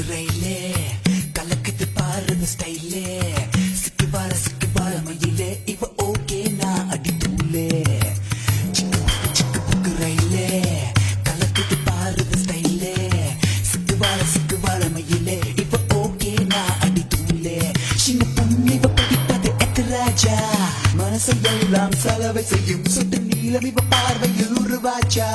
ரயிலே கலக்குது பாருங்க ஸ்டைலே சிக்கு பார மயிலே இவ ஓகே நான் அடி தூளே சிக்கு புக்கு ரயிலே கலக்குது பாருங்க ஸ்டைலே சிக்கு பார மயிலே இவ ஓகே நான் அடி தூளே சின்ன பொண்ணு இவ படிப்பது எத்தராஜா மனசை எல்லாம் செலவை செய்யும் சுட்டு நீளம் இவ பார்வையில் உருவாச்சா